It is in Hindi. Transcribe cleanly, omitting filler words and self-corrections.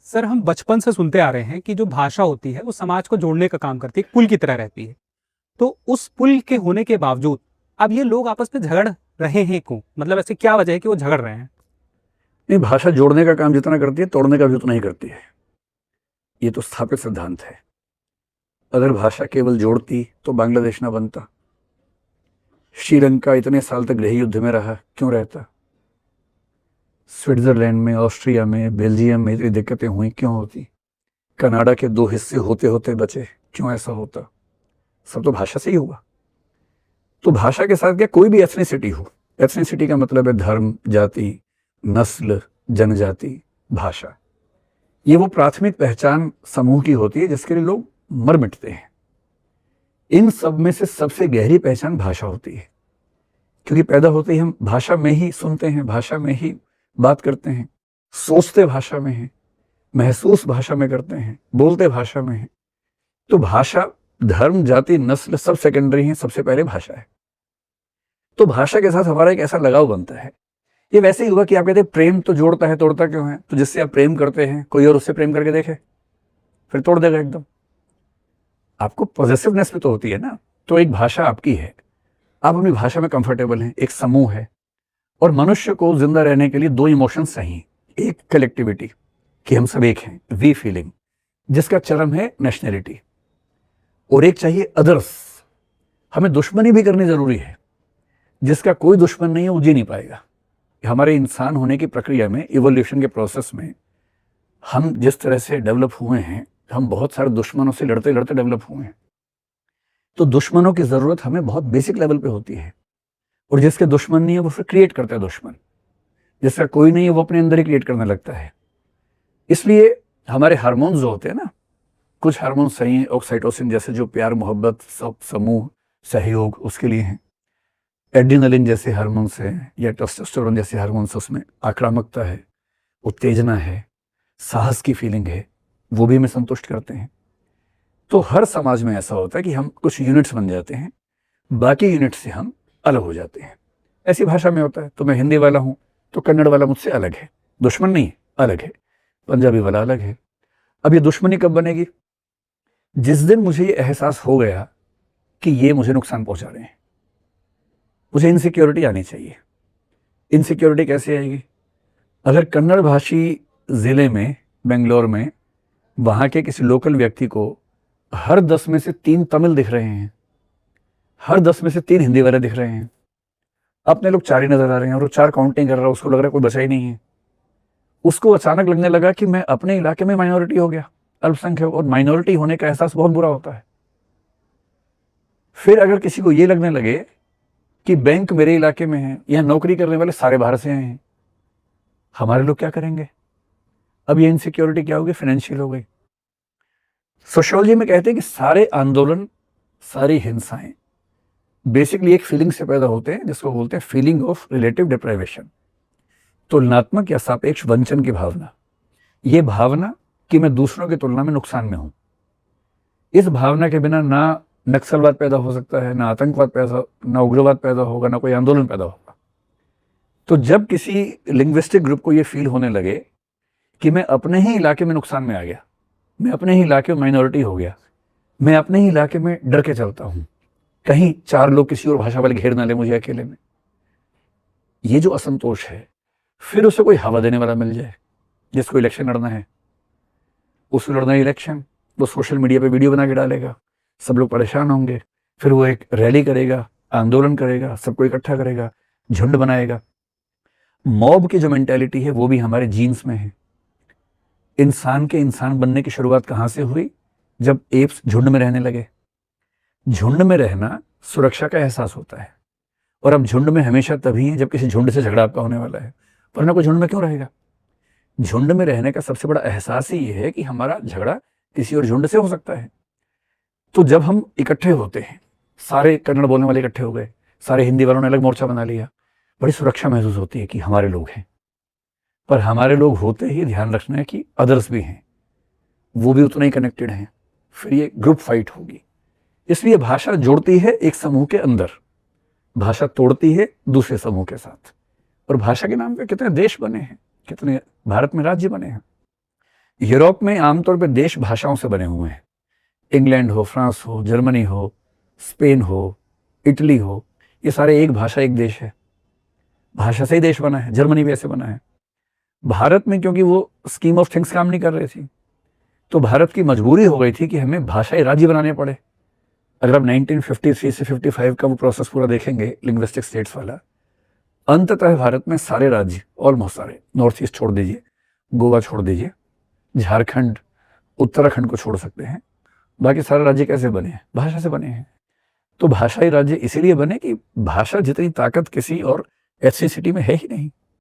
सर हम बचपन से सुनते आ रहे हैं कि जो भाषा होती है वो समाज को जोड़ने का काम करती है, पुल की तरह रहती है। तो उस पुल के होने के बावजूद अब ये लोग आपस में झगड़ रहे हैं क्यों? मतलब ऐसी क्या वजह है कि वो झगड़ रहे हैं? नहीं, भाषा जोड़ने का काम जितना करती है तोड़ने का भी उतना ही करती है। ये तो स्थापित सिद्धांत है। अगर भाषा केवल जोड़ती तो बांग्लादेश ना बनता। श्रीलंका इतने साल तक गृह युद्ध में रहा, क्यों रहता? स्विट्जरलैंड में, ऑस्ट्रिया में, बेल्जियम में इतनी दिक्कतें हुई, क्यों होती? कनाडा के दो हिस्से होते होते बचे, क्यों ऐसा होता? सब तो भाषा से ही हुआ। तो भाषा के साथ क्या कोई भी एथनिसिटी हो, एथनिसिटी का मतलब है धर्म, जाति, नस्ल, जनजाति, भाषा। ये वो प्राथमिक पहचान समूह की होती है जिसके लिए लोग मर मिटते हैं। इन सब में से सबसे गहरी पहचान भाषा होती है, क्योंकि पैदा होते ही हम भाषा में ही सुनते हैं, भाषा में ही बात करते हैं, सोचते भाषा में हैं, महसूस भाषा में करते हैं, बोलते भाषा में हैं। तो भाषा, धर्म, जाति, नस्ल सब सेकेंडरी हैं, सबसे पहले भाषा है। तो भाषा के साथ हमारा एक ऐसा लगाव बनता है। ये वैसे ही हुआ कि आप कहते हैं प्रेम तो जोड़ता है, तोड़ता क्यों है? तो जिससे आप प्रेम करते हैं कोई और उससे प्रेम करके देखे, फिर तोड़ देगा एकदम। आपको पॉजिटिवनेस भी तो होती है ना। तो एक भाषा आपकी है, आप अपनी भाषा में कंफर्टेबल हैं, एक समूह है। और मनुष्य को जिंदा रहने के लिए दो इमोशंस चाहिए। एक कलेक्टिविटी, कि हम सब एक हैं, वी फीलिंग, जिसका चरम है नेशनलिटी। और एक चाहिए अदर्स, हमें दुश्मनी भी करनी जरूरी है। जिसका कोई दुश्मन नहीं है वो जी नहीं पाएगा। हमारे इंसान होने की प्रक्रिया में, इवोल्यूशन के प्रोसेस में, हम जिस तरह से डेवलप हुए हैं, हम बहुत सारे दुश्मनों से लड़ते लड़ते डेवलप हुए हैं। तो दुश्मनों की जरूरत हमें बहुत बेसिक लेवल पे होती है। और जिसके दुश्मन नहीं है वो फिर क्रिएट करता है दुश्मन। जिसका कोई नहीं है वो अपने अंदर ही क्रिएट करने लगता है। इसलिए हमारे हार्मोन्स जो होते हैं ना, कुछ हार्मोन्स सही हैं, ऑक्सीटोसिन जैसे जो प्यार, मोहब्बत, सब, समूह, सहयोग, उसके लिए हैं। एड्रेनलिन जैसे हार्मोन्स हैं, या टेस्टोस्टेरोन जैसे हार्मोन्स, उसमें आक्रामकता है, उत्तेजना है, साहस की फीलिंग है, वो भी हमें संतुष्ट करते हैं। तो हर समाज में ऐसा होता है कि हम कुछ यूनिट्स बन जाते हैं, बाकी यूनिट से हम अलग हो जाते हैं। ऐसी भाषा में होता है। तो मैं हिंदी वाला हूं तो कन्नड़ वाला मुझसे अलग है, दुश्मन नहीं है, अलग है। पंजाबी वाला अलग है। अब ये दुश्मनी कब बनेगी? जिस दिन मुझे ये एहसास हो गया कि ये मुझे नुकसान पहुंचा रहे हैं, मुझे इनसिक्योरिटी आनी चाहिए। इनसिक्योरिटी कैसे आएगी? अगर कन्नड़ भाषी जिले में, बेंगलोर में, वहां के किसी लोकल व्यक्ति को हर 10 में से 3 तमिल दिख रहे हैं, हर 10 में से 3 हिंदी वाले दिख रहे हैं, अपने लोग 4 ही नजर आ रहे हैं, और वो 4 काउंटिंग कर रहा है, उसको लग रहा है कोई बचा ही नहीं है। उसको अचानक लगने लगा कि मैं अपने इलाके में माइनॉरिटी हो गया, अल्पसंख्यक। और माइनॉरिटी होने का एहसास बहुत बुरा होता है। फिर अगर किसी को ये लगने लगे कि बैंक मेरे इलाके में है, यहां नौकरी करने वाले सारे बाहर से आए हैं, हमारे लोग क्या करेंगे? अब ये इनसिक्योरिटी क्या होगी? फाइनेंशियल हो गई। सोशियोलॉजी में कहते हैं कि सारे आंदोलन, सारी हिंसाएं बेसिकली एक फीलिंग से पैदा होते हैं, जिसको बोलते हैं फीलिंग ऑफ रिलेटिव डिप्राइवेशन, तुलनात्मक या सापेक्ष वंचन की भावना। ये भावना कि मैं दूसरों की तुलना में नुकसान में हूं। इस भावना के बिना ना नक्सलवाद पैदा हो सकता है, ना आतंकवाद पैदा, ना उग्रवाद पैदा होगा, ना कोई आंदोलन पैदा होगा। तो जब किसी लिंग्विस्टिक ग्रुप को यह फील होने लगे कि मैं अपने ही इलाके में नुकसान में आ गया, मैं अपने ही इलाके में माइनॉरिटी हो गया, मैं अपने ही इलाके में डर के चलता हूं, कहीं 4 लोग किसी और भाषा वाले घेर ना ले मुझे अकेले में, ये जो असंतोष है, फिर उसे कोई हवा देने वाला मिल जाए। जिसको इलेक्शन लड़ना है, उसको लड़ना है इलेक्शन, वो सोशल मीडिया पे वीडियो बना के डालेगा, सब लोग परेशान होंगे, फिर वो एक रैली करेगा, आंदोलन करेगा, सबको इकट्ठा करेगा, झुंड बनाएगा। मॉब की जो मेंटेलिटी है वो भी हमारे जीन्स में है। इंसान के इंसान बनने की शुरुआत कहां से हुई? जब एप्स झुंड में रहने लगे। झुंड में रहना सुरक्षा का एहसास होता है। और अब झुंड में हमेशा तभी है जब किसी झुंड से झगड़ा आपका होने वाला है, वरना कोई झुंड में क्यों रहेगा? झुंड में रहने का सबसे बड़ा एहसास ही ये है कि हमारा झगड़ा किसी और झुंड से हो सकता है। तो जब हम इकट्ठे होते हैं, सारे कन्नड़ बोलने वाले इकट्ठे हो गए, सारे हिंदी वालों ने अलग मोर्चा बना लिया, बड़ी सुरक्षा महसूस होती है कि हमारे लोग हैं। पर हमारे लोग होते ही ध्यान रखना है कि अदर्स भी हैं, वो भी उतना ही कनेक्टेड हैं, फिर ये ग्रुप फाइट होगी। इसलिए भाषा जोड़ती है एक समूह के अंदर, भाषा तोड़ती है दूसरे समूह के साथ। और भाषा के नाम पे कितने देश बने हैं, कितने भारत में राज्य बने हैं। यूरोप में आमतौर पर देश भाषाओं से बने हुए हैं। इंग्लैंड हो, फ्रांस हो, जर्मनी हो, स्पेन हो, इटली हो, ये सारे एक भाषा एक देश है, भाषा से ही देश बना है। जर्मनी भी ऐसे बना है। भारत में क्योंकि वो स्कीम ऑफ थिंग्स काम नहीं कर रही थी, तो भारत की मजबूरी हो गई थी कि हमें भाषाई राज्य बनाने पड़े। अगर आप 1953 से 55 का वो प्रोसेस पूरा देखेंगे, लिंग्विस्टिक स्टेट्स वाला, अंततः भारत में सारे राज्य, ऑलमोस्ट सारे, नॉर्थ ईस्ट छोड़ दीजिए, गोवा छोड़ दीजिए, झारखंड, उत्तराखंड को छोड़ सकते हैं, बाकी सारे राज्य कैसे बने हैं? भाषा से बने हैं। तो भाषाई राज्य इसीलिए बने कि भाषा जितनी ताकत किसी और एथनिसिटी में है ही नहीं।